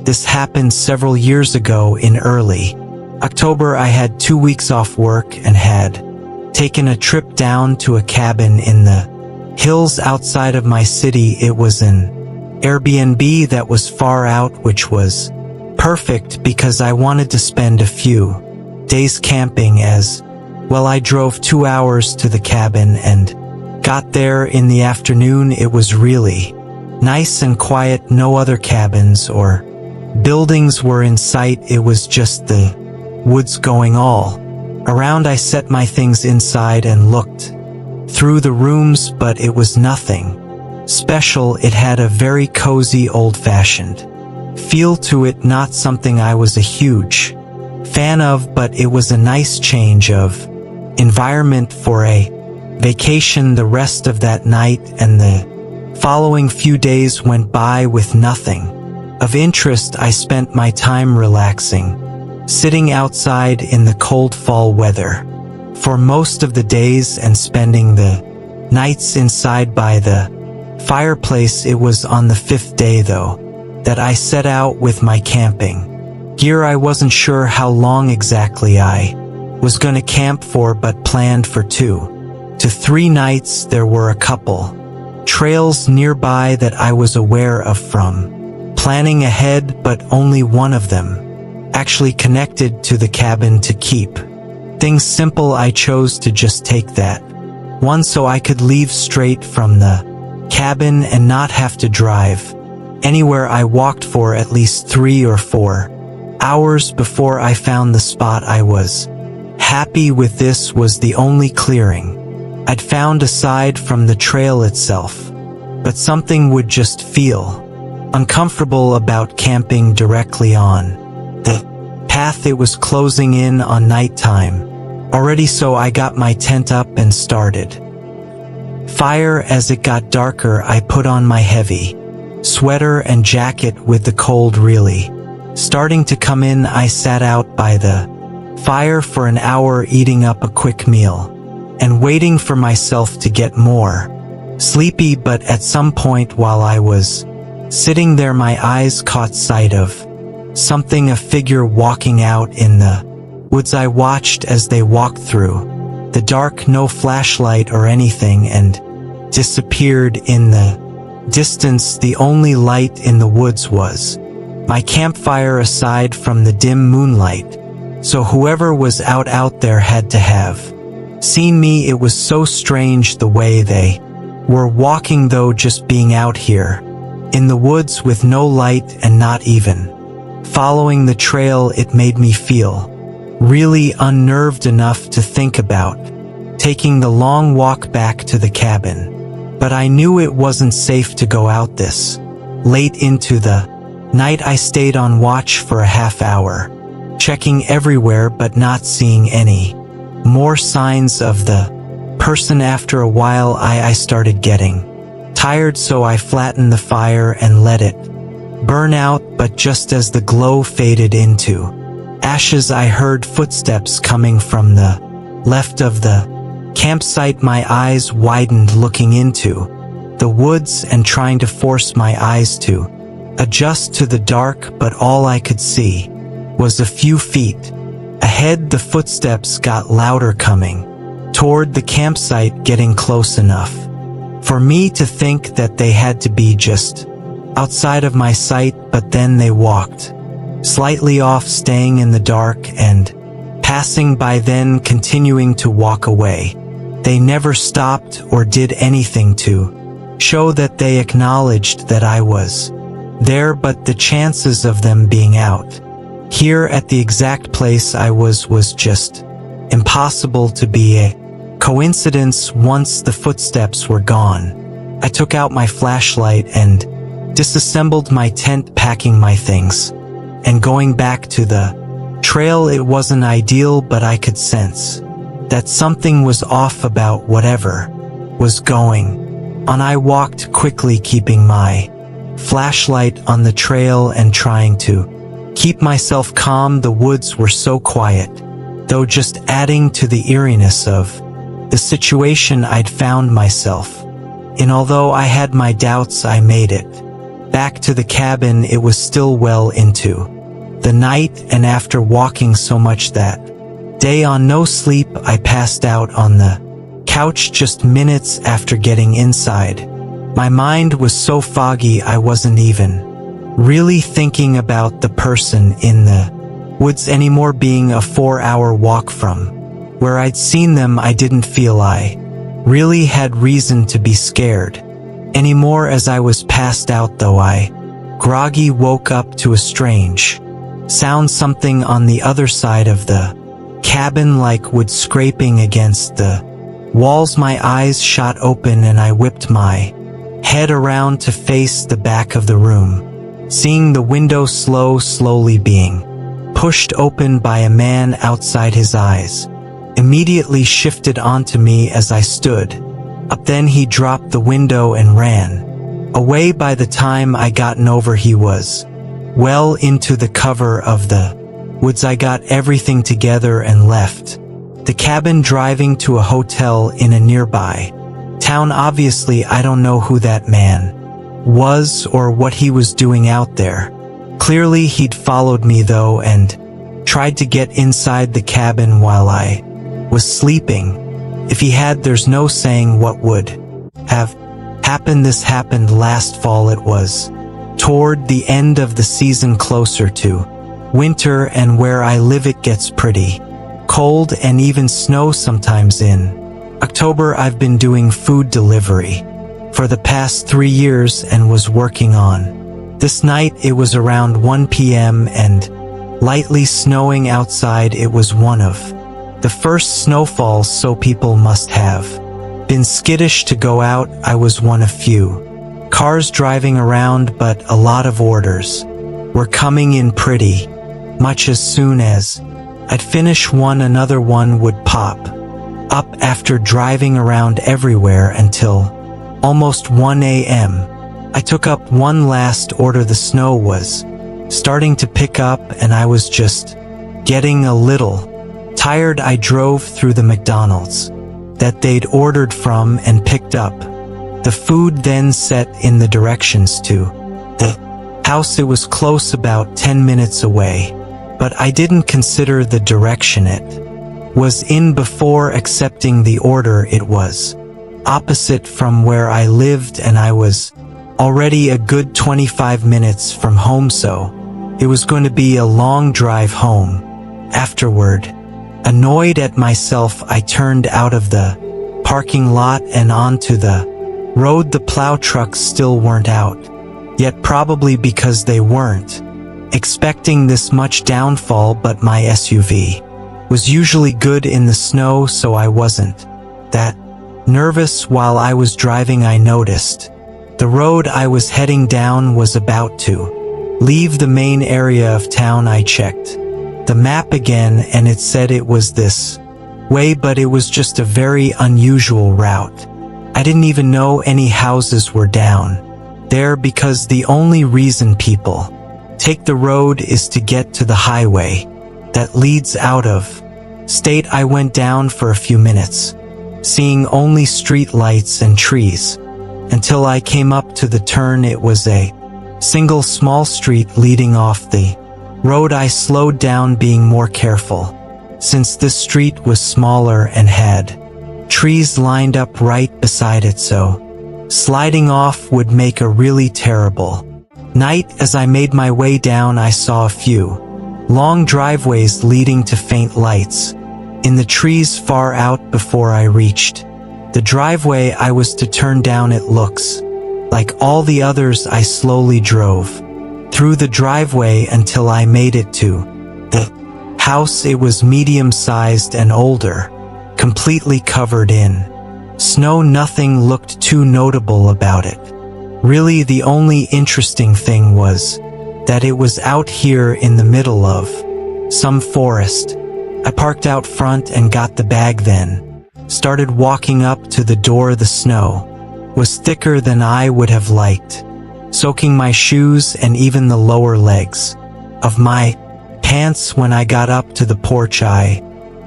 This happened several years ago in early October. I had 2 weeks off work and had taken a trip down to a cabin in the hills outside of my city. It was an Airbnb that was far out, which was perfect because I wanted to spend a few days camping as well. I drove 2 hours to the cabin and got there in the afternoon. It was really nice and quiet. No other cabins or buildings were in sight. It was just the woods going all around. I set my things inside and looked through the rooms, but it was nothing special. It had a very cozy, old-fashioned feel to it, not something I was a huge fan of, but it was a nice change of environment for a vacation. The rest of that night and the following few days went by with nothing of interest. I spent my time relaxing, sitting outside in the cold fall weather for most of the days and spending the nights inside by the fireplace. It was on the 5th day, though, that I set out with my camping gear. I wasn't sure how long exactly I was going to camp for, but planned for 2 to 3 nights. There were a couple trails nearby that I was aware of from planning ahead, but only one of them actually connected to the cabin. To keep things simple, I chose to just take that one so I could leave straight from the cabin and not have to drive anywhere. I walked for at least 3 or 4 hours before I found the spot. I was happy with this. Was the only clearing I'd found aside from the trail itself, but something would just feel uncomfortable about camping directly on the path. It was closing in on nighttime already, so I got my tent up and started fire. As it got darker, I put on my heavy sweater and jacket. With the cold really starting to come in, I sat out by the fire for an hour, eating up a quick meal and waiting for myself to get more sleepy. But at some point while I was sitting there, my eyes caught sight of something, a figure walking out in the woods. I watched as they walked through the dark, no flashlight or anything, and disappeared in the distance. The only light in the woods was my campfire aside from the dim moonlight, so whoever was out there had to have seen me. It was so strange the way they were walking, though. Just being out here in the woods with no light and not even following the trail, it made me feel really unnerved enough to think about taking the long walk back to the cabin. But I knew it wasn't safe to go out this late into the night. I stayed on watch for a half hour, checking everywhere but not seeing any more signs of the person. After a while I started getting tired, so I flattened the fire and let it burn out. But just as the glow faded into ashes, I heard footsteps coming from the left of the campsite. My eyes widened, looking into the woods and trying to force my eyes to adjust to the dark, but all I could see was a few feet ahead. The footsteps got louder, coming toward the campsite, getting close enough for me to think that they had to be just outside of my sight. But then they walked slightly off, staying in the dark and passing by, then continuing to walk away. They never stopped or did anything to show that they acknowledged that I was there, but the chances of them being out here at the exact place I was just impossible to be a coincidence. Once the footsteps were gone, I took out my flashlight and disassembled my tent, packing my things and going back to the trail. It wasn't ideal, but I could sense that something was off about whatever was going on. I walked quickly, keeping my flashlight on the trail and trying to keep myself calm. The woods were so quiet, though, just adding to the eeriness of the situation I'd found myself in. Although I had my doubts, I made it Back to the cabin, it was still well into the night, and after walking so much that day on no sleep, I passed out on the couch just minutes after getting inside. My mind was so foggy I wasn't even really thinking about the person in the woods anymore. Being a 4-hour walk from where I'd seen them, I didn't feel I really had reason to be scared anymore. As I was passed out though, I groggy woke up to a strange sound, something on the other side of the cabin, like wood scraping against the walls. My eyes shot open and I whipped my head around to face the back of the room, seeing the window slowly being pushed open by a man outside. His eyes immediately shifted onto me as I stood up. Then he dropped the window and ran away. By the time I gotten over, he was well into the cover of the woods. I got everything together and left the cabin, driving to a hotel in a nearby town. Obviously, I don't know who that man was or what he was doing out there. Clearly, he'd followed me though and tried to get inside the cabin while I was sleeping. If he had, there's no saying what would have happened. This happened last fall. It was toward the end of the season, closer to winter, and where I live it gets pretty cold and even snow sometimes in October. I've been doing food delivery for the past 3 years and was working on this night. It was around 1 p.m. and lightly snowing outside. It was one of the first snowfalls, so people must have been skittish to go out. I was one of few cars driving around, but a lot of orders were coming in pretty much. As soon as I'd finish one, another one would pop up. After driving around everywhere until almost 1 a.m., I took up one last order. The snow was starting to pick up and I was just getting a little tired. I drove through the McDonald's that they'd ordered from and picked up the food, then set in the directions to the house. It was close, about 10 minutes away, but I didn't consider the direction it was in before accepting the order. It was opposite from where I lived and I was already a good 25 minutes from home, so it was going to be a long drive home. Afterward, annoyed at myself, I turned out of the parking lot and onto the road. The plow trucks still weren't out yet, probably because they weren't expecting this much downfall, but my SUV was usually good in the snow, so I wasn't that nervous. While I was driving, I noticed the road I was heading down was about to leave the main area of town. I checked the map again and it said it was this way, but it was just a very unusual route. I didn't even know any houses were down there, because the only reason people take the road is to get to the highway that leads out of state. I went down for a few minutes, seeing only street lights and trees, until I came up to the turn. It was a single small street leading off the road. I slowed down, being more careful, since this street was smaller and had trees lined up right beside it, so sliding off would make a really terrible night. As I made my way down, I saw a few long driveways leading to faint lights in the trees far out. Before I reached the driveway I was to turn down, it looks like all the others. I slowly drove through the driveway until I made it to the house. It was medium-sized and older, completely covered in snow. Nothing looked too notable about it. Really, the only interesting thing was that it was out here in the middle of some forest. I parked out front and got the bag, then started walking up to the door. The snow was thicker than I would have liked, soaking my shoes and even the lower legs of my pants. When I got up to the porch, I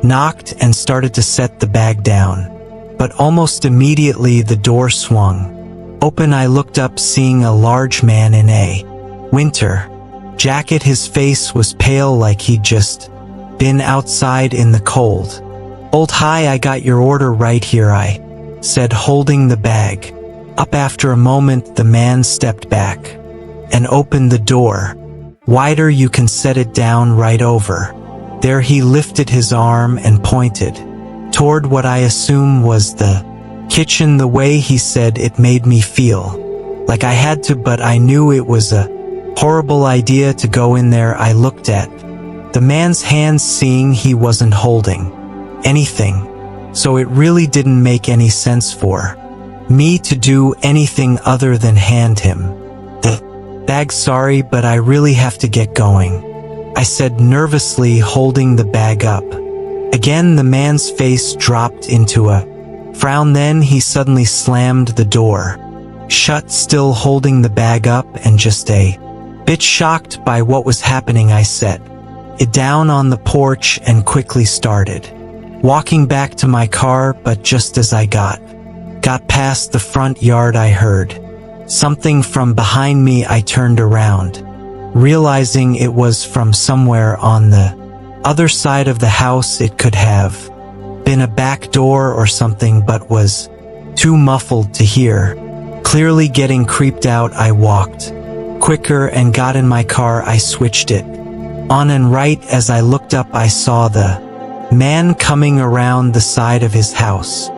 knocked and started to set the bag down, but almost immediately the door swung Open, I looked up, seeing a large man in a winter jacket. His face was pale, like he'd just been outside in the cold. "Old, hi, I got your order right here," I said, holding the bag up. After a moment, the man stepped back and opened the door wider. "You can set it down right over there." He lifted his arm and pointed toward what I assume was the kitchen. The way he said it made me feel like I had to, but I knew it was a horrible idea to go in there. I looked at the man's hands, seeing he wasn't holding anything, so it really didn't make any sense for me to do anything other than hand him the bag. "Sorry, but I really have to get going," I said nervously, holding the bag up. Again, the man's face dropped into a frown. Then he suddenly slammed the door shut, still holding the bag up, and just a bit shocked by what was happening, I set it down on the porch and quickly started walking back to my car. But just as I got past the front yard, I heard something from behind me. I turned around, realizing it was from somewhere on the other side of the house. It could have been a back door or something, but was too muffled to hear clearly. Getting creeped out, I walked quicker and got in my car. I switched it on, and right as I looked up, I saw the man coming around the side of his house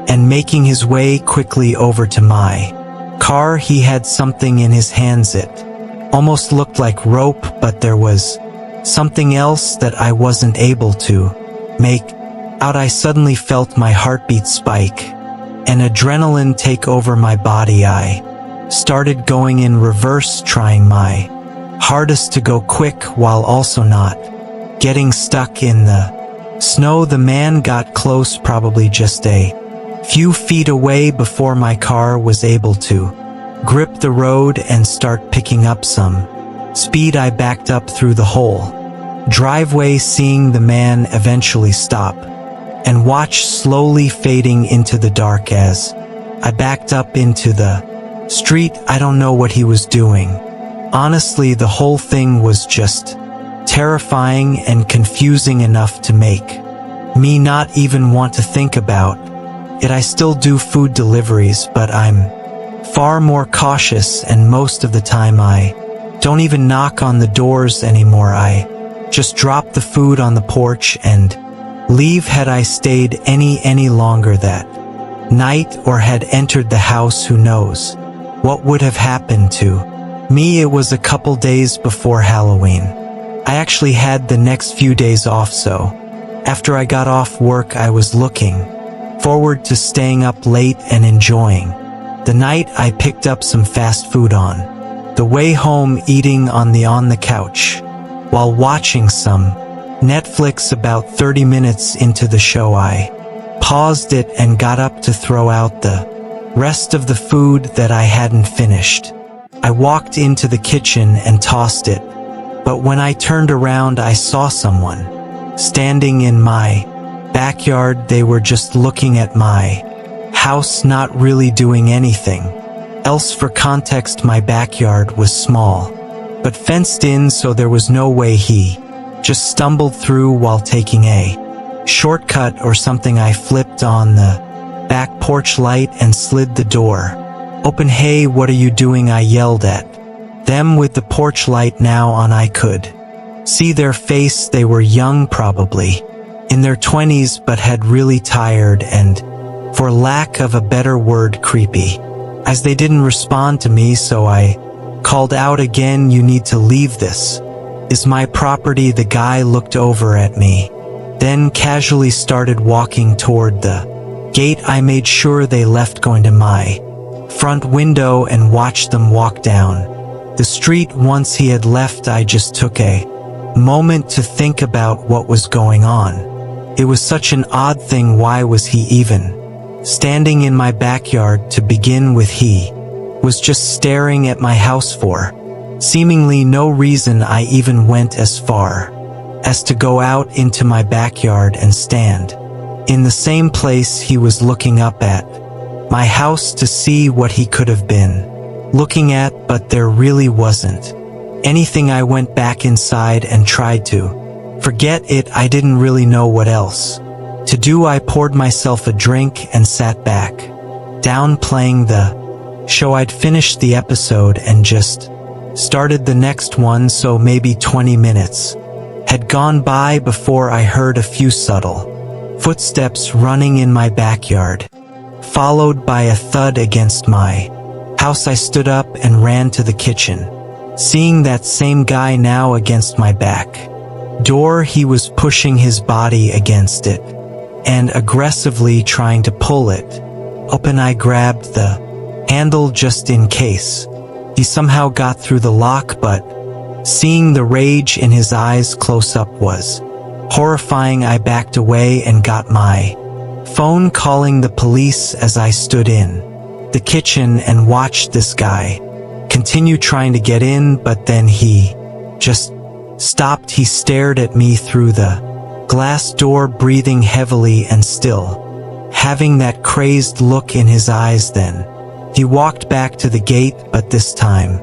and making his way quickly over to my car. He had something in his hands. It almost looked like rope, but there was something else that I wasn't able to make out. I suddenly felt my heartbeat spike and adrenaline take over my body. I started going in reverse, trying my hardest to go quick while also not getting stuck in the snow. The man got close, probably just a few feet away, before my car was able to grip the road and start picking up some speed. I backed up through the whole driveway, seeing the man eventually stop and watch slowly fading into the dark. As I backed up into the street, I don't know what he was doing. Honestly, the whole thing was just terrifying and confusing enough to make me not even want to think about it. I still do food deliveries, but I'm far more cautious, and most of the time I don't even knock on the doors anymore. I just drop the food on the porch and leave. Had I stayed any longer that night or had entered the house, who knows what would have happened to me. It was a couple days before Halloween. I actually had the next few days off, so after I got off work, I was looking forward to staying up late and enjoying the night. I picked up some fast food on the way home, eating on the couch while watching some Netflix. About 30 minutes into the show, I paused it and got up to throw out the rest of the food that I hadn't finished. I walked into the kitchen and tossed it, but when I turned around, I saw someone standing in my backyard. They were just looking at my house, not really doing anything else. For context, my backyard was small but fenced in, so there was no way he just stumbled through while taking a shortcut or something. I flipped on the back porch light and slid the door open. "Hey, what are you doing?" I yelled at them with the porch light now on. I could see their face. They were young, probably in their 20s, but had really tired and, for lack of a better word, creepy, as they didn't respond to me. So I called out again, "You need to leave. This is my property." The guy looked over at me, then casually started walking toward the gate. I made sure they left, going to my front window and watched them walk down the street. Once he had left, I just took a moment to think about what was going on. It was such an odd thing. Why was he even standing in my backyard to begin with? He was just staring at my house for seemingly no reason. I even went as far as to go out into my backyard and stand in the same place he was looking up at. my house to see what he could have been looking at, but there really wasn't anything. I went back inside and tried to forget it. I didn't really know what else to do. I poured myself a drink and sat back down playing the show. I'd finished the episode and just started the next one, so maybe 20 minutes had gone by before I heard a few subtle footsteps running in my backyard, followed by a thud against my house. I stood up and ran to the kitchen, seeing that same guy now against my back door. He was pushing his body against it and aggressively trying to pull it open. I grabbed the handle just in case he somehow got through the lock, but seeing the rage in his eyes close up was horrifying. I backed away and got my phone, calling the police as I stood in the kitchen and watched this guy continue trying to get in, but then he just stopped. He stared at me through the glass door, breathing heavily and still having that crazed look in his eyes. Then he walked back to the gate, but this time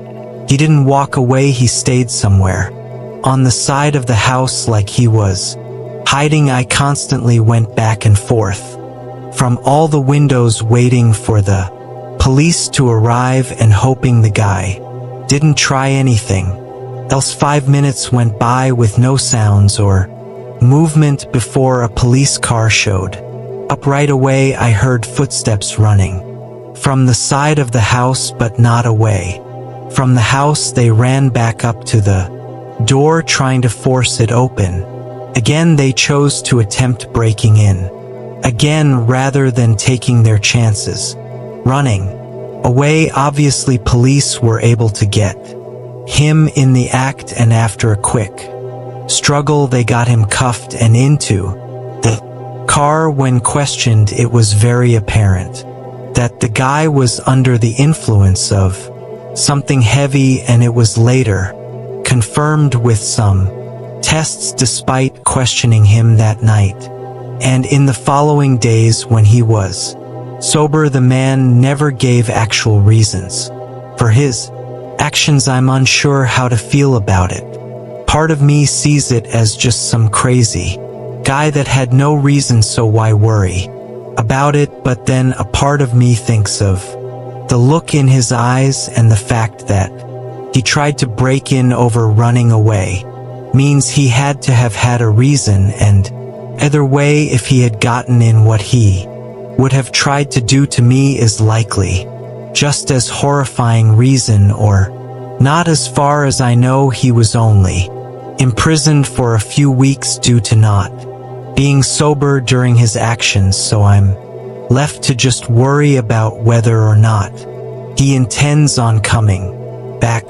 he didn't walk away. He stayed somewhere on the side of the house like he was hiding. I constantly went back and forth from all the windows, waiting for the police to arrive and hoping the guy didn't try anything else. 5 minutes went by with no sounds or movement before a police car showed up. Right away I heard footsteps running from the side of the house, but not away from the house. They ran back up to the door, trying to force it open. Again, they chose to attempt breaking in again rather than taking their chances running away. Obviously, police were able to get him in the act, and after a quick struggle, they got him cuffed and into the car. When questioned, it was very apparent that the guy was under the influence of something heavy, and it was later confirmed with some tests despite questioning him that night. And in the following days when he was sober, the man never gave actual reasons for his actions. I'm unsure how to feel about it. Part of me sees it as just some crazy guy that had no reason, so why worry about it? But then a part of me thinks of the look in his eyes, and the fact that he tried to break in over running away means he had to have had a reason, and either way, if he had gotten in, what he would have tried to do to me is likely just as horrifying reason, or not. As far as I know, he was only imprisoned for a few weeks due to not being sober during his actions, so I'm left to just worry about whether or not he intends on coming back